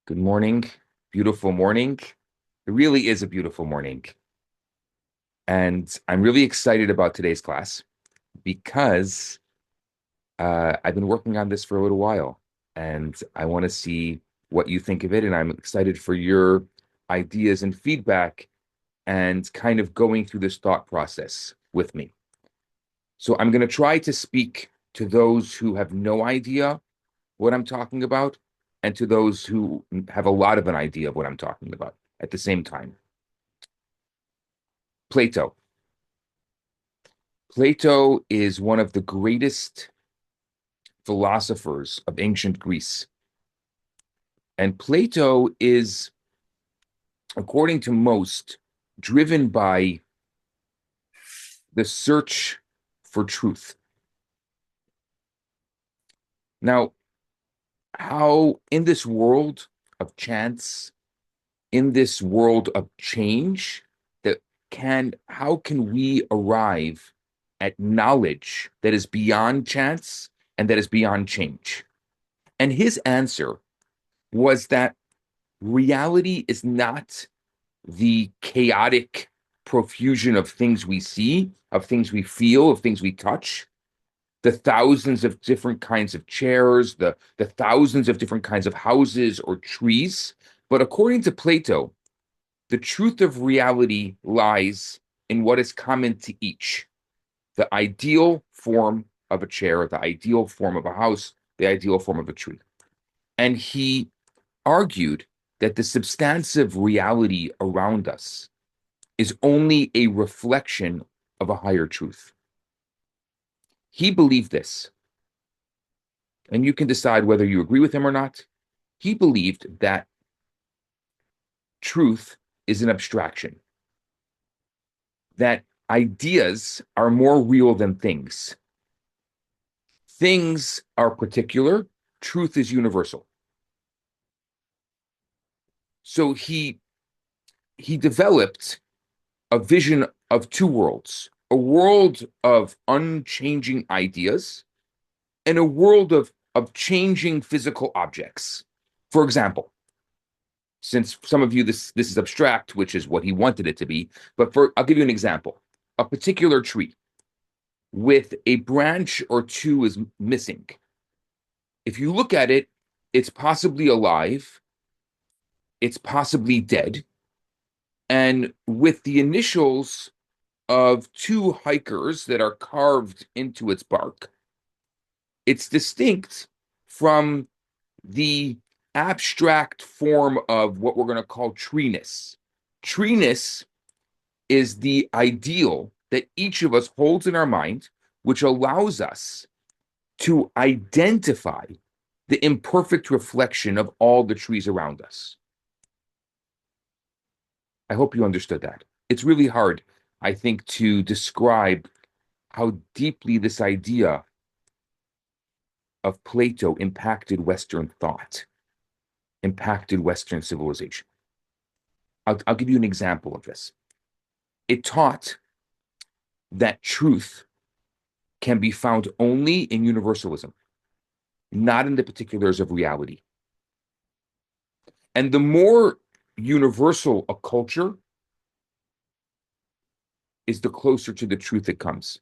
Good morning. Beautiful morning. It really is a beautiful morning. And I'm really excited about today's class because I've been working on this for a little while and I want to see what you think of it. And I'm excited for your ideas and feedback and kind of going through this thought process with me. So I'm going to try to speak to those who have no idea what I'm talking about and to those who have a lot of an idea of what I'm talking about at the same time. Plato. Plato is one of the greatest philosophers of ancient Greece. And Plato is, according to most, driven by the search for truth. Now, how in this world of chance, in this world of change, how can we arrive at knowledge that is beyond chance and that is beyond change? And his answer was that reality is not the chaotic profusion of things we see, of things we feel, of things we touch, the thousands of different kinds of chairs, the thousands of different kinds of houses or trees. But according to Plato, the truth of reality lies in what is common to each, the ideal form of a chair, the ideal form of a house, the ideal form of a tree. And he argued that the substantive reality around us is only a reflection of a higher truth. He believed this, and you can decide whether you agree with him or not. He believed that truth is an abstraction, that ideas are more real than things. Things are particular, truth is universal. So he developed a vision of two worlds, a world of unchanging ideas and a world of changing physical objects. For example, since some of you this is abstract, which is what he wanted it to be, but I'll give you an example. A particular tree with a branch or two is missing. If you look at it, it's possibly alive, it's possibly dead, and with the initials of two hikers that are carved into its bark, it's distinct from the abstract form of what we're going to call treeness. Treeness is the ideal that each of us holds in our mind, which allows us to identify the imperfect reflection of all the trees around us. I hope you understood that. It's really hard, I think, to describe how deeply this idea of Plato impacted Western thought, impacted Western civilization. I'll give you an example of this. It taught that truth can be found only in universalism, not in the particulars of reality. And the more universal a culture is, the closer to the truth it comes.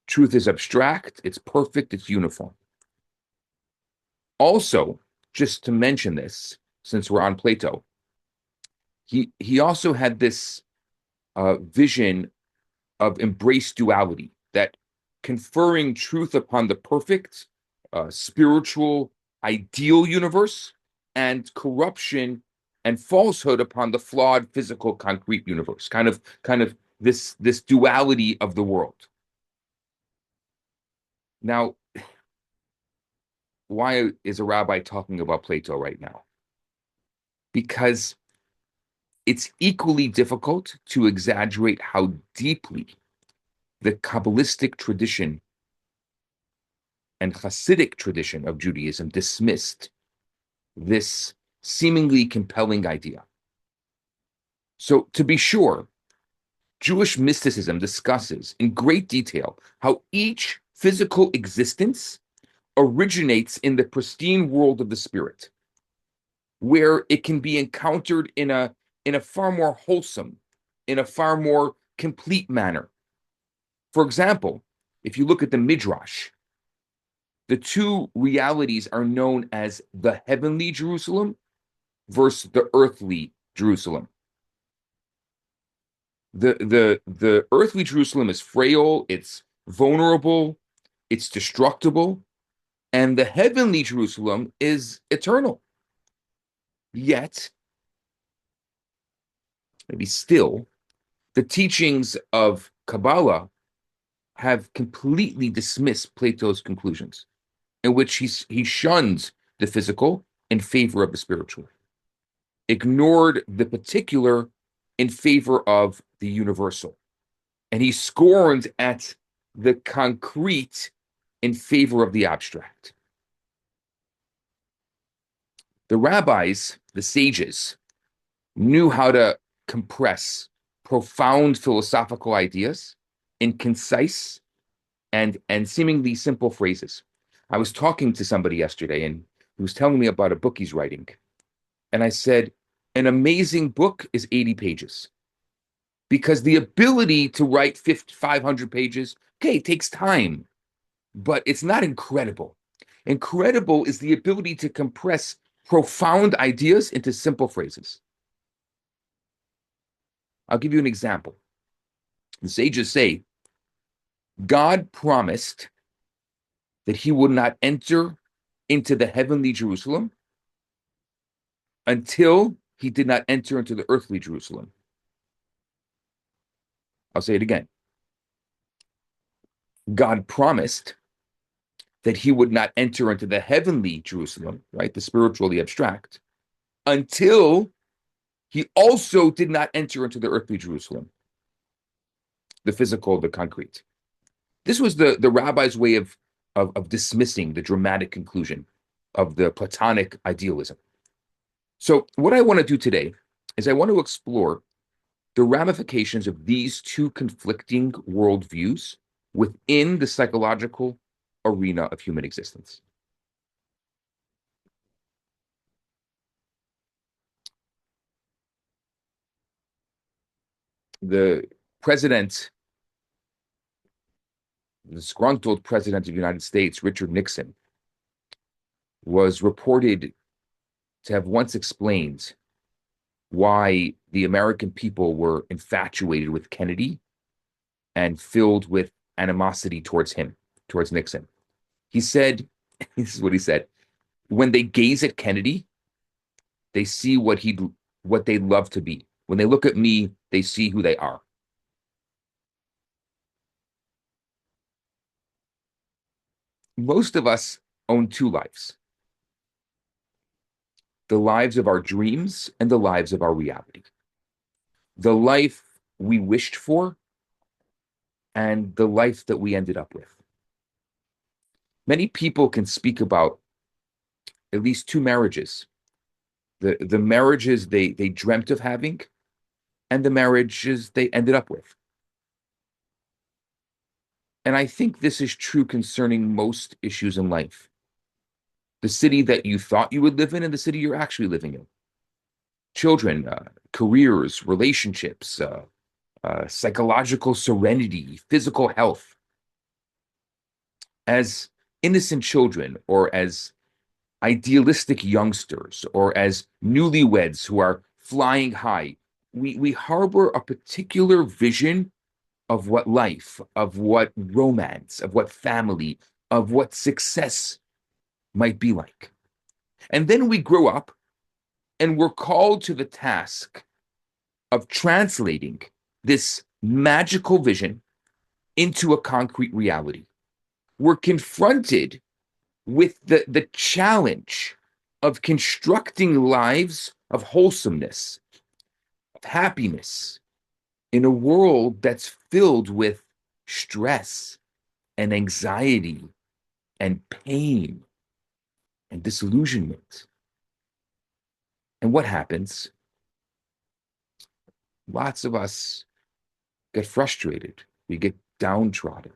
Truth is abstract, it's perfect, it's uniform. Also, just to mention this, since we're on Plato, he also had this vision of embraced duality, that conferring truth upon the perfect, spiritual, ideal universe, and corruption and falsehood upon the flawed, physical, concrete universe. Kind of this duality of the world. Now, why is a rabbi talking about Plato right now? Because it's equally difficult to exaggerate how deeply the Kabbalistic tradition and Chassidic tradition of Judaism dismissed this seemingly compelling idea. So, to be sure, Jewish mysticism discusses in great detail how each physical existence originates in the pristine world of the spirit. where it can be encountered in a far more wholesome, in a far more complete manner. For example, if you look at the Midrash, the two realities are known as the heavenly Jerusalem versus the earthly Jerusalem. The earthly Jerusalem is frail, it's vulnerable, it's destructible, and the heavenly Jerusalem is eternal. Yet, maybe still, the teachings of Kabbalah have completely dismissed Plato's conclusions, in which he shuns the physical in favor of the spiritual, ignored the particular in favor of the universal, and he scorned at the concrete in favor of the abstract. The rabbis, the sages, knew how to compress profound philosophical ideas in concise and seemingly simple phrases. I was talking to somebody yesterday and he was telling me about a book he's writing. And I said, an amazing book is 80 pages because the ability to write 500 pages, okay, it takes time, but it's not incredible. Incredible is the ability to compress profound ideas into simple phrases. I'll give you an example. The sages say, God promised that he would not enter into the heavenly Jerusalem until he did not enter into the earthly Jerusalem. I'll say it again. God promised that he would not enter into the heavenly Jerusalem, right, the spiritual, the abstract, until he also did not enter into the earthly Jerusalem, the physical, the concrete. This was the rabbi's way of dismissing the dramatic conclusion of the Platonic idealism. So what I want to do today is I want to explore the ramifications of these two conflicting worldviews within the psychological arena of human existence. The president, the disgruntled president of the United States, Richard Nixon, was reported to have once explained why the American people were infatuated with Kennedy and filled with animosity towards him, towards Nixon. He said, this is what he said, when they gaze at Kennedy, they see what they love to be. When they look at me, they see who they are. Most of us own two lives, the lives of our dreams and the lives of our reality. The life we wished for and the life that we ended up with. Many people can speak about at least two marriages, the marriages they dreamt of having and the marriages they ended up with. And I think this is true concerning most issues in life. The city that you thought you would live in and the city you're actually living in. Children, careers, relationships, psychological serenity, physical health. As innocent children or as idealistic youngsters or as newlyweds who are flying high, we harbor a particular vision of what life, of what romance, of what family, of what success might be like. And then we grow up and we're called to the task of translating this magical vision into a concrete reality. We're confronted with the challenge of constructing lives of wholesomeness, of happiness, in a world that's filled with stress and anxiety and pain and disillusionment. And what happens? Lots of us get frustrated. We get downtrodden,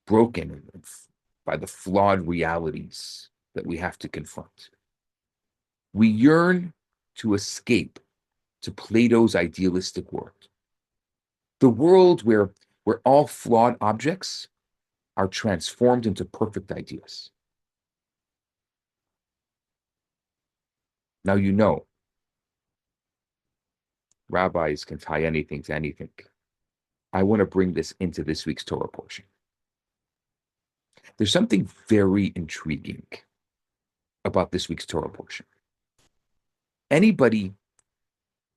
broken by the flawed realities that we have to confront. We yearn to escape to Plato's idealistic world, the world where all flawed objects are transformed into perfect ideas. Now, you know, rabbis can tie anything to anything. I want to bring this into this week's Torah portion. There's something very intriguing about this week's Torah portion. Anybody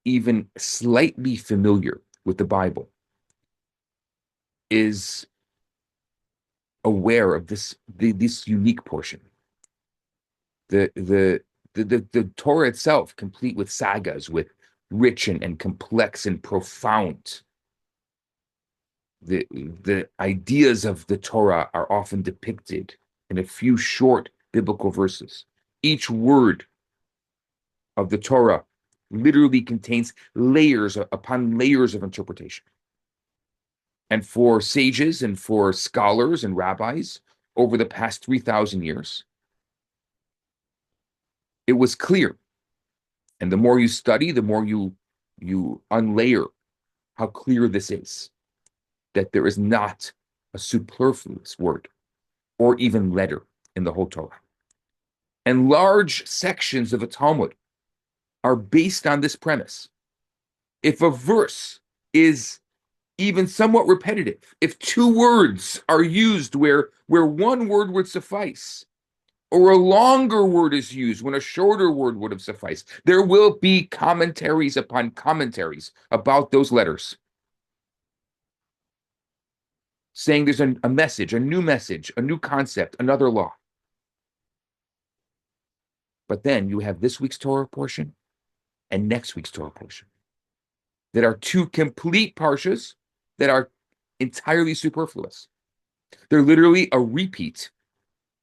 even slightly familiar with the Bible is aware of this unique portion. The Torah itself, complete with sagas, with rich and complex and profound. The ideas of the Torah are often depicted in a few short biblical verses. Each word of the Torah literally contains layers upon layers of interpretation. And for sages and for scholars and rabbis over the past 3,000 years, it was clear. And the more you study, the more you unlayer how clear this is, that there is not a superfluous word or even letter in the whole Torah. And large sections of the Talmud are based on this premise. If a verse is even somewhat repetitive, if two words are used where one word would suffice, or a longer word is used when a shorter word would have sufficed, there will be commentaries upon commentaries about those letters, saying there's a message, a new concept, another law. But then you have this week's Torah portion and next week's Torah portion that are two complete parshas that are entirely superfluous. They're literally a repeat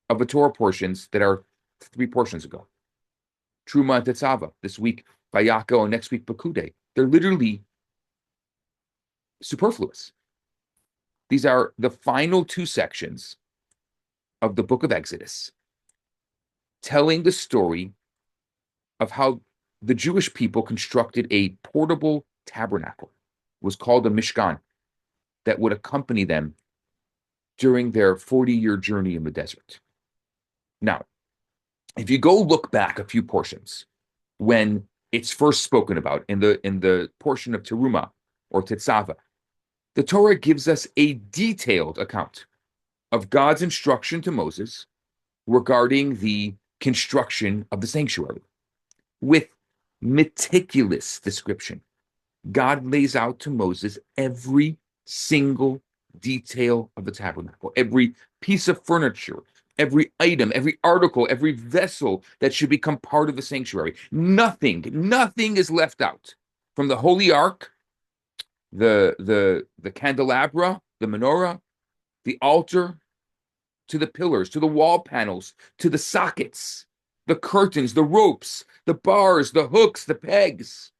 of the Torah portions that are 3 portions ago. Truma and Tetzava, this week Vayako, and next week Pekudei. They're literally superfluous. These are the final 2 sections of the book of Exodus, telling the story of how the Jewish people constructed a portable tabernacle. It was called a Mishkan, that would accompany them during their 40-year journey in the desert. Now, if you go look back a few portions, when it's first spoken about in the portion of Teruma or Tetzava, the Torah gives us a detailed account of God's instruction to Moses regarding the construction of the sanctuary. With meticulous description, God lays out to Moses every single detail of the tabernacle, every piece of furniture, every item, every article, every vessel that should become part of the sanctuary. Nothing is left out. From the holy ark, the candelabra, the menorah, the altar, to the pillars, to the wall panels, to the sockets, the curtains, the ropes, the bars, the hooks, the pegs.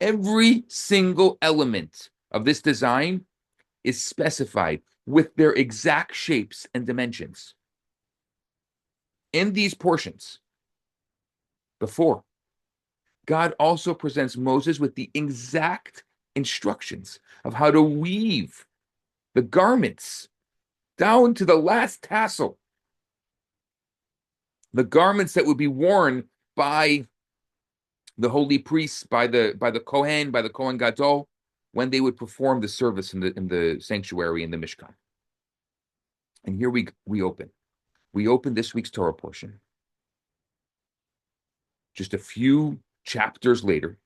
Every single element of this design is specified with their exact shapes and dimensions. In these portions, before, God also presents Moses with the exact instructions of how to weave the garments down to the last tassel. The garments that would be worn by the holy priests, by the Kohen Gadol, when they would perform the service in the sanctuary in the Mishkan. And here we open. We open this week's Torah portion just a few chapters later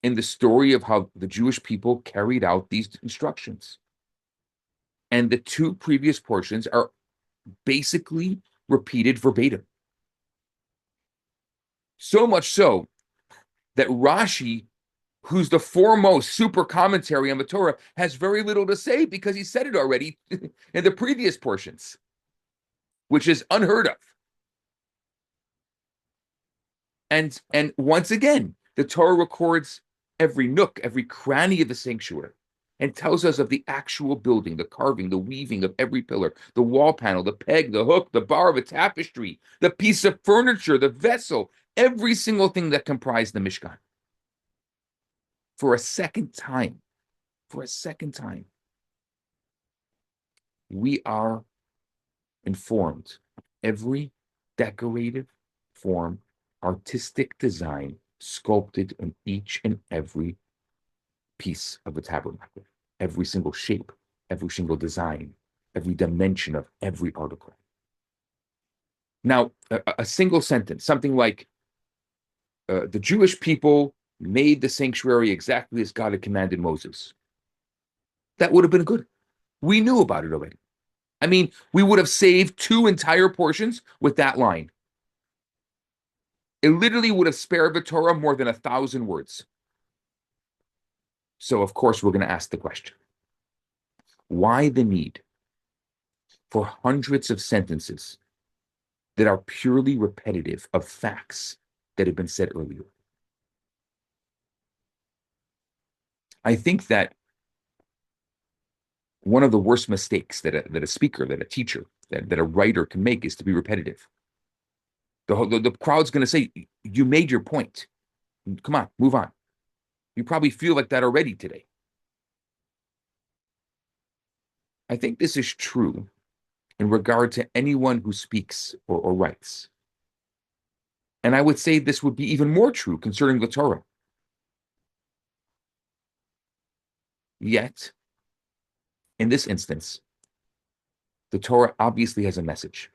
in the story of how the Jewish people carried out these instructions. And the 2 previous portions are basically repeated verbatim. So much so that Rashi, who's the foremost super commentary on the Torah, has very little to say because he said it already in the previous portions, which is unheard of. And once again, the Torah records every nook, every cranny of the sanctuary, and tells us of the actual building, the carving, the weaving of every pillar, the wall panel, the peg, the hook, the bar, the tapestry, the piece of furniture, the vessel. every single thing that comprised the Mishkan. For a second time, we are informed of every decorative form, artistic design sculpted in each and every piece of the tabernacle, every single shape, every single design, every dimension of every article. Now, a single sentence, something like the Jewish people made the sanctuary exactly as God had commanded Moses. That would have been good. We knew about it already. I mean, we would have saved 2 entire portions with that line. It literally would have spared the Torah more than 1,000 words. So, of course, we're going to ask the question, why the need for hundreds of sentences that are purely repetitive of facts that have been said earlier? I think that one of the worst mistakes that a speaker, that a teacher, that a writer can make is to be repetitive. The crowd's going to say, you made your point. Come on, move on. You probably feel like that already today. I think this is true in regard to anyone who speaks or writes. And I would say this would be even more true concerning the Torah. Yet, in this instance, the Torah obviously has a message.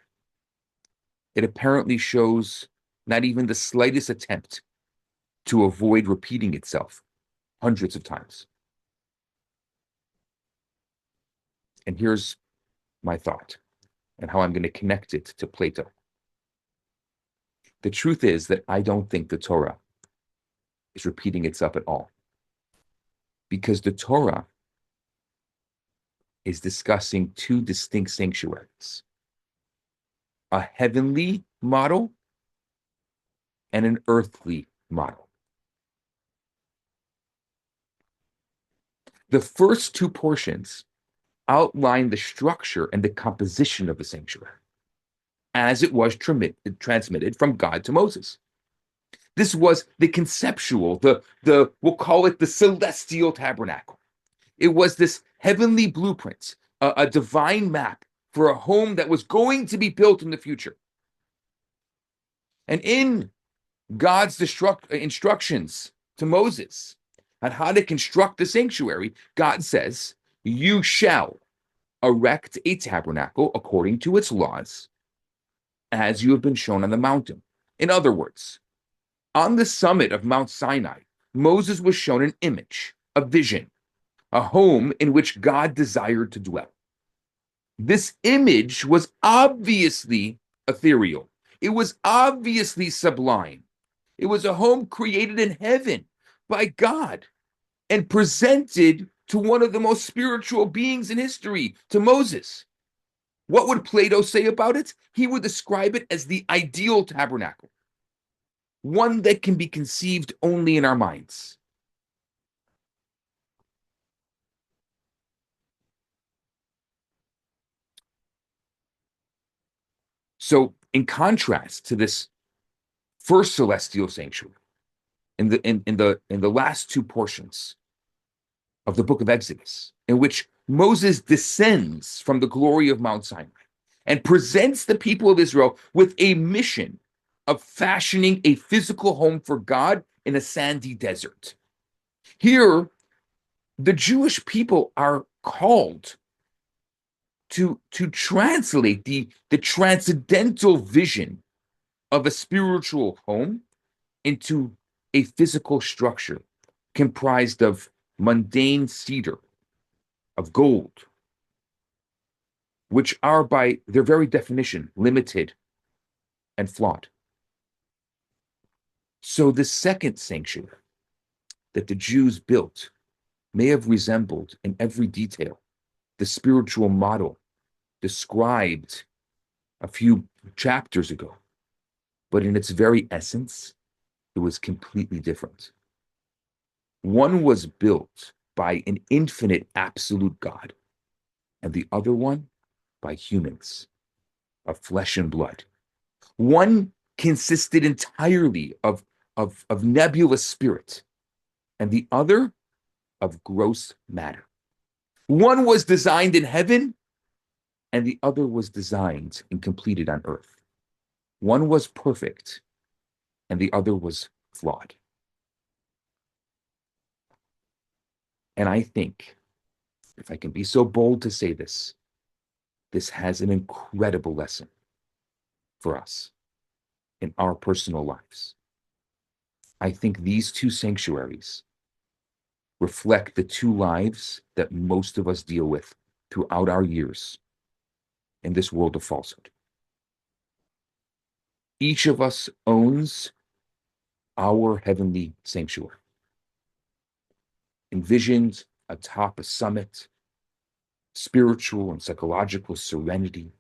It apparently shows not even the slightest attempt to avoid repeating itself hundreds of times. And here's my thought and how I'm going to connect it to Plato. The truth is that I don't think the Torah is repeating itself at all, because the Torah is discussing 2 distinct sanctuaries, a heavenly model and an earthly model. The first 2 portions outline the structure and the composition of the sanctuary as it was transmitted from God to Moses. This was the conceptual, we'll call it the celestial tabernacle. It was this heavenly blueprint, a divine map for a home that was going to be built in the future. And in God's instructions to Moses on how to construct the sanctuary, God says, you shall erect a tabernacle according to its laws, as you have been shown on the mountain. In other words, on the summit of Mount Sinai, Moses was shown an image, a vision, a home in which God desired to dwell. This image was obviously ethereal. It was obviously sublime. It was a home created in heaven by God and presented to one of the most spiritual beings in history, to Moses. What would Plato say about it? He would describe it as the ideal tabernacle, one that can be conceived only in our minds. So, in contrast to this first celestial sanctuary, in the last 2 portions of the book of Exodus, in which Moses descends from the glory of Mount Sinai and presents the people of Israel with a mission of fashioning a physical home for God in a sandy desert. Here, the Jewish people are called to translate the transcendental vision of a spiritual home into a physical structure comprised of mundane cedar, of gold, which are by their very definition limited and flawed. So the second sanctuary that the Jews built may have resembled in every detail the spiritual model described a few chapters ago, but in its very essence, it was completely different. One was built by an infinite absolute God, and the other one by humans of flesh and blood. One consisted entirely of nebulous spirit, and the other of gross matter. One was designed in heaven, and the other was designed and completed on earth. One was perfect, and the other was flawed. And I think, if I can be so bold to say this, this has an incredible lesson for us in our personal lives. I think these two sanctuaries reflect the two lives that most of us deal with throughout our years in this world of falsehood. Each of us owns our heavenly sanctuary, envisioned atop a summit, spiritual and psychological serenity,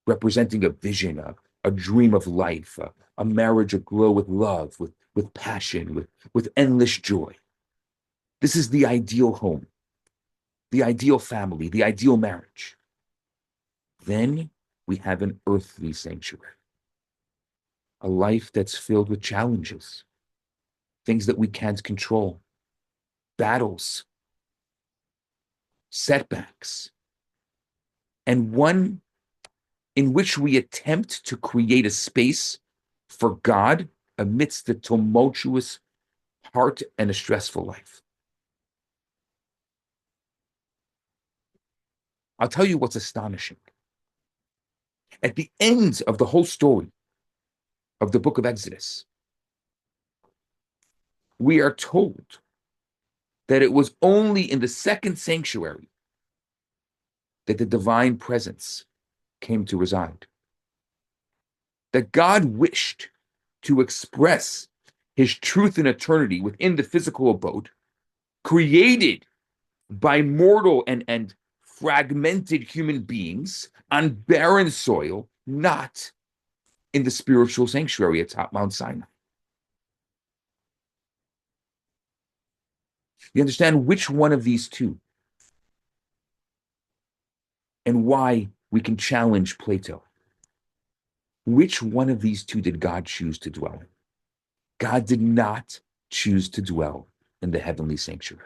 representing a vision, a dream of life, a marriage aglow with love, with passion, with endless joy. This is the ideal home, the ideal family, the ideal marriage. Then we have an earthly sanctuary, a life that's filled with challenges, things that we can't control, battles, setbacks, and one in which we attempt to create a space for God amidst the tumultuous heart and a stressful life. I'll tell you what's astonishing. At the end of the whole story of the book of Exodus, we are told that it was only in the second sanctuary that the divine presence came to reside. That God wished to express his truth and eternity within the physical abode, created by mortal and fragmented human beings on barren soil, not in the spiritual sanctuary atop Mount Sinai. You understand which one of these two and why we can challenge Plato? Which one of these two did God choose to dwell in? God did not choose to dwell in the heavenly sanctuary.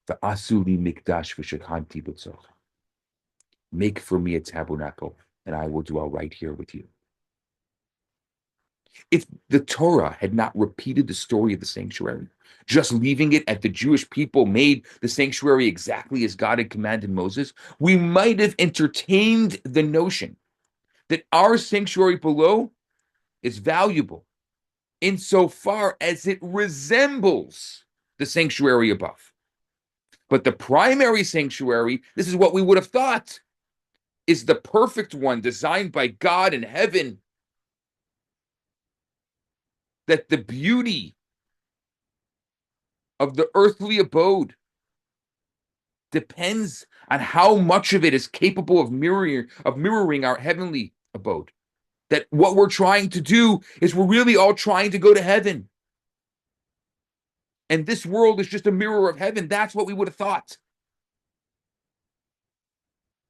V'asuli mikdash v'shekhanti b'tzoch. Make for me a tabernacle, and I will dwell right here with you. If the Torah had not repeated the story of the sanctuary, just leaving it at the Jewish people made the sanctuary exactly as God had commanded Moses, we might have entertained the notion that our sanctuary below is valuable insofar as it resembles the sanctuary above. But the primary sanctuary, this is what we would have thought, is the perfect one designed by God in heaven. That the beauty of the earthly abode depends on how much of it is capable of mirroring our heavenly abode. That what we're trying to do is we're really all trying to go to heaven. And this world is just a mirror of heaven. That's what we would have thought.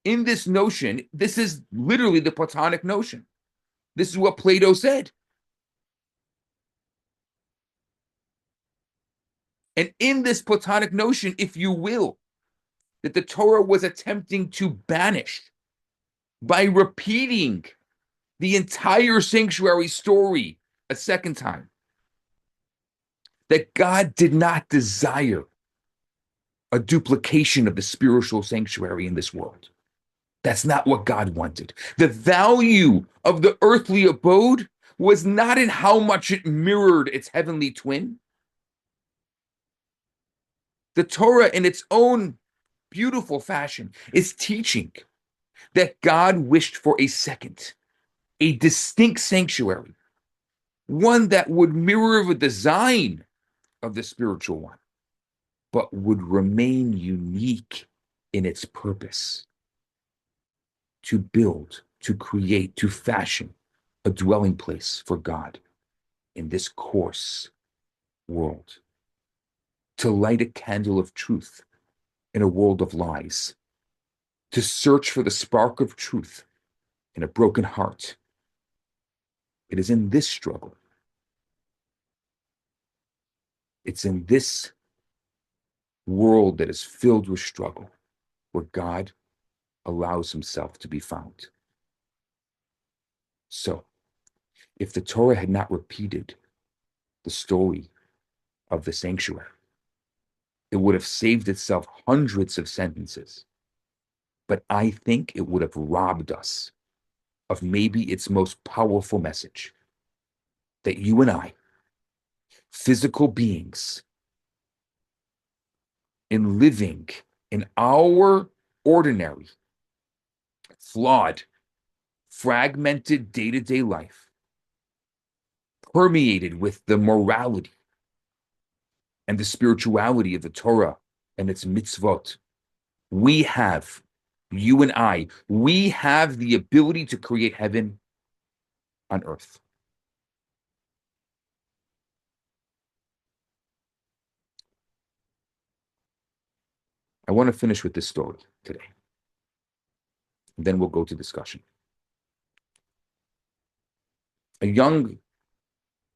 In this notion, this is literally the Platonic notion. This is what Plato said. And in this Platonic notion, if you will, that the Torah was attempting to banish by repeating the entire sanctuary story a second time, that God did not desire a duplication of the spiritual sanctuary in this world. That's not what God wanted. The value of the earthly abode was not in how much it mirrored its heavenly twin. The Torah, in its own beautiful fashion, is teaching that God wished for a second, a distinct sanctuary, one that would mirror the design of the spiritual one, but would remain unique in its purpose to build, to create, to fashion a dwelling place for God in this coarse world, to light a candle of truth in a world of lies, to search for the spark of truth in a broken heart, It is in this struggle. It's in this world that is filled with struggle where God allows himself to be found. So, if the Torah had not repeated the story of the sanctuary, it would have saved itself hundreds of sentences. But I think it would have robbed us of maybe its most powerful message, that you and I, physical beings, in living in our ordinary, flawed, fragmented day-to-day life, permeated with the morality and the spirituality of the Torah and its mitzvot, we have, you and I, we have the ability to create heaven on earth. I want to finish with this story today. And then we'll go to discussion. A young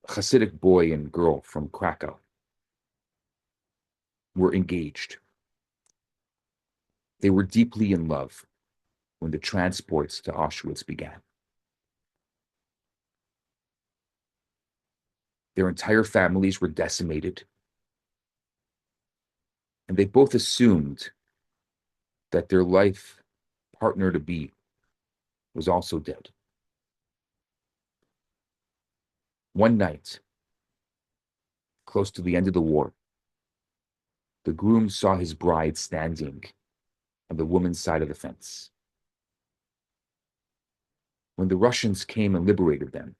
Chassidic boy and girl from Krakow were engaged. They were deeply in love when the transports to Auschwitz began. Their entire families were decimated, and they both assumed that their life partner to be was also dead. One night, close to the end of the war, the groom saw his bride standing on the woman's side of the fence. When the Russians came and liberated them,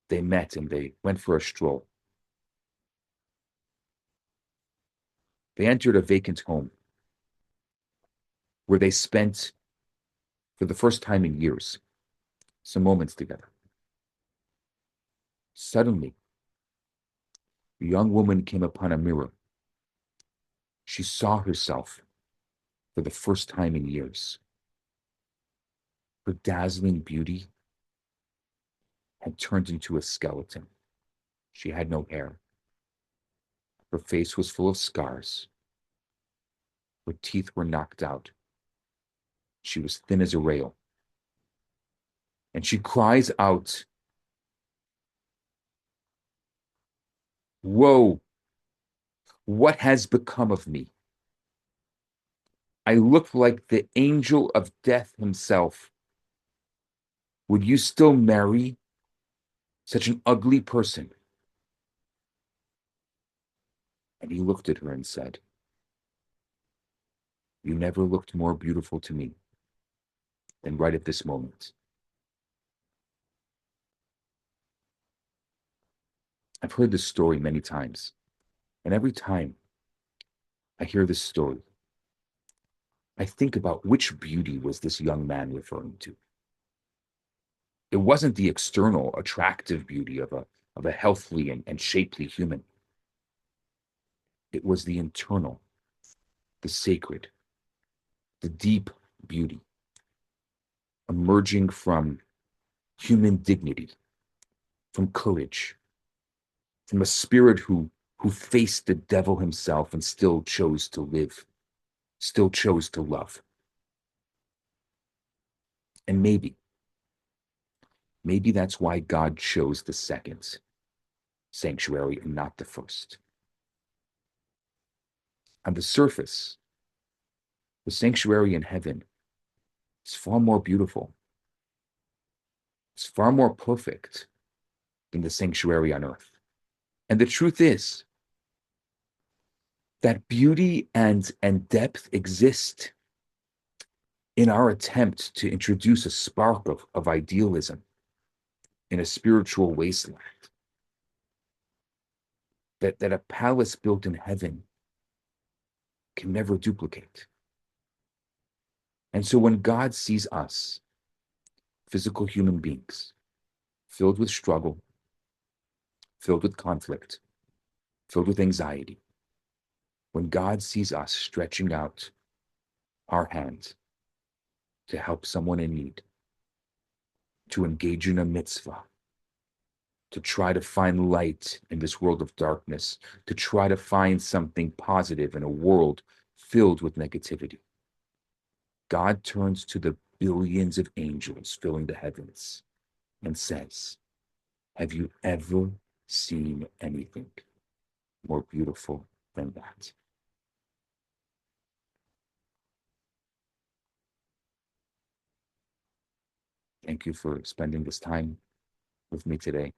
they met and they went for a stroll. They entered a vacant home where they spent, for the first time in years, some moments together. Suddenly, the young woman came upon a mirror. She saw herself for the first time in years. Her dazzling beauty had turned into a skeleton. She had no hair. Her face was full of scars. Her teeth were knocked out. She was thin as a rail. And she cries out, "Woe, what has become of me? I look like the angel of death himself. Would you still marry such an ugly person?" And he looked at her and said, "You never looked more beautiful to me than right at this moment." I've heard this story many times, and every time I hear this story, I think about which beauty was this young man referring to. It wasn't the external, attractive beauty of a healthy and shapely human. It was the internal, the sacred, the deep beauty emerging from human dignity, from courage, from a spirit who faced the devil himself and still chose to live, still chose to love. And maybe that's why God chose the second sanctuary and not the first. On the surface, the sanctuary in heaven is far more beautiful. It's far more perfect than the sanctuary on earth. And the truth is that beauty and depth exist in our attempt to introduce a spark of idealism in a spiritual wasteland. That a palace built in heaven can never duplicate. And so when God sees us, physical human beings, filled with struggle, filled with conflict, filled with anxiety, when God sees us stretching out our hands to help someone in need, to engage in a mitzvah, to try to find light in this world of darkness, to try to find something positive in a world filled with negativity. God turns to the billions of angels filling the heavens and says, have you ever seen anything more beautiful than that? Thank you for spending this time with me today.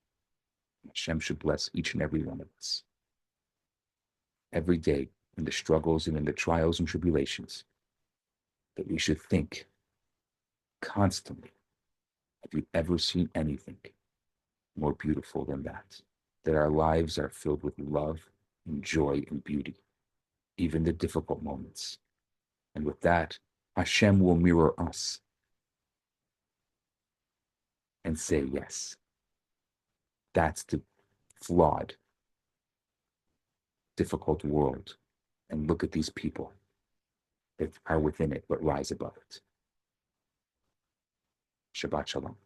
Hashem should bless each and every one of us every day in the struggles and in the trials and tribulations, that we should think constantly, have you ever seen anything more beautiful than that? That our lives are filled with love and joy and beauty, even the difficult moments. And with that, Hashem will mirror us and say, yes, that's the flawed, difficult world. And look at these people that are within it, but rise above it. Shabbat Shalom.